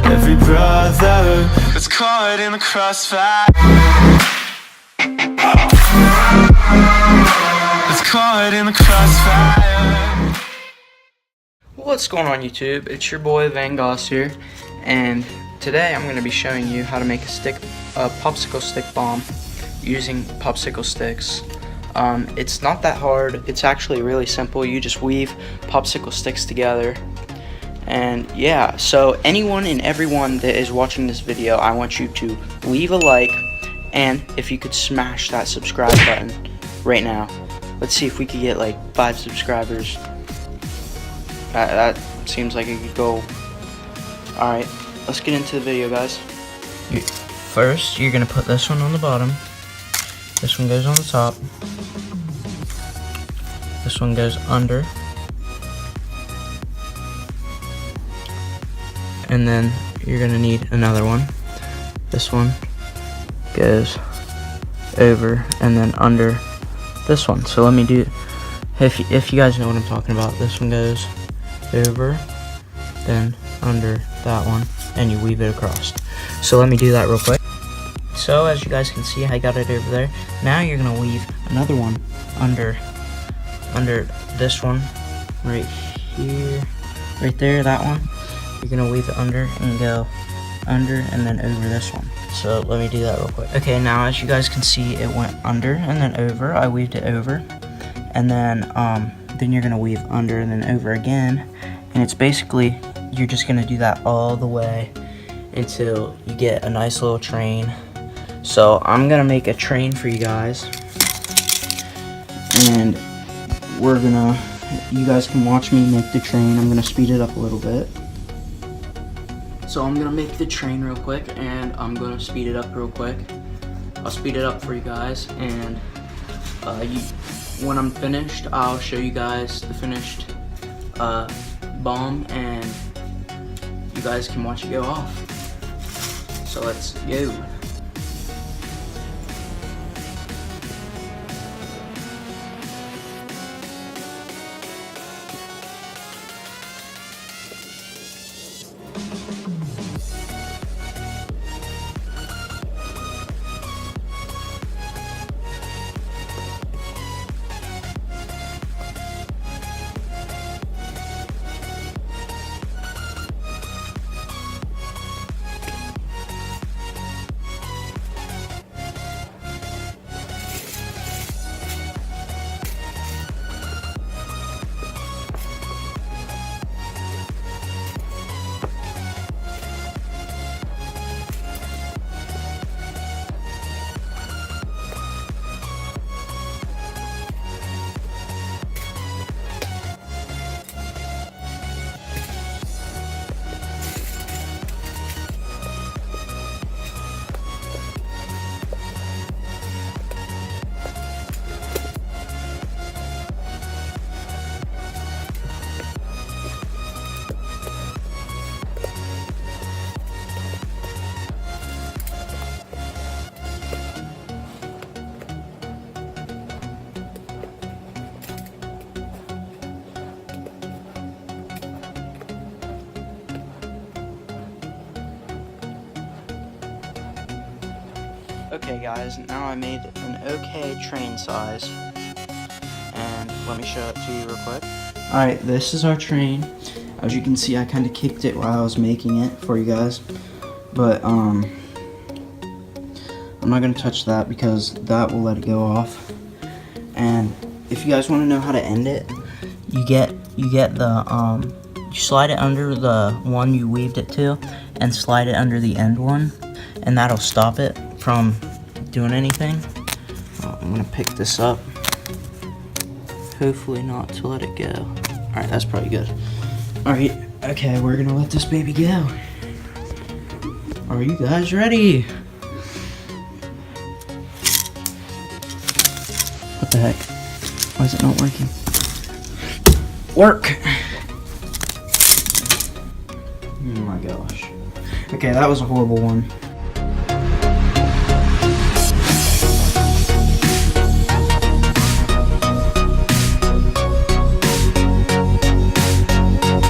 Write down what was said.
every brother that's caught in the crossfire. That's caught in the crossfire. What's going on YouTube? It's your boy Van Goss here, and today I'm going to be showing you how to make a popsicle stick bomb using popsicle sticks. It's not that hard. It's actually really simple. You just weave popsicle sticks together. And yeah, so anyone and everyone that is watching this video, I want you to leave a like, and if you could smash that subscribe button right now. Let's see if we could get like 5 subscribers. That seems like a good goal. Alright, let's get into the video, guys. First, you're going to put this one on the bottom. This one goes on the top. This one goes under. And then you're going to need another one. This one goes over and then under this one. So let me do, if you guys know what I'm talking about, this one goes over, then under that one, and you weave it across. So let me do that real quick. So as you guys can see, I got it over there. Now you're gonna weave another one under this one, right here, right there, that one. You're gonna weave it under and go under and then over this one. So let me do that real quick. Okay, now as you guys can see, it went under and then over. I weaved it over, and then you're gonna weave under and then over again, and it's basically, you're just gonna do that all the way until you get a nice little train. So I'm gonna make a train for you guys, and you guys can watch me make the train. I'm gonna speed it up a little bit. So I'm gonna make the train real quick, and I'm gonna speed it up real quick. I'll speed it up for you guys, and when I'm finished, I'll show you guys the finished bomb, and you guys can watch it go off. So let's go. Okay guys, now I made an okay train size, and let me show it to you real quick. Alright, this is our train. As you can see, I kind of kicked it while I was making it for you guys, but I'm not going to touch that because that will let it go off. And if you guys want to know how to end it, you slide it under the one you weaved it to, and slide it under the end one, and that'll stop it from doing anything. I'm gonna pick this up, hopefully not to let it go. Alright, that's probably good. Alright, okay, we're gonna let this baby go. Are you guys ready? What the heck? Why is it not working? Work! Oh my gosh. Okay, that was a horrible one.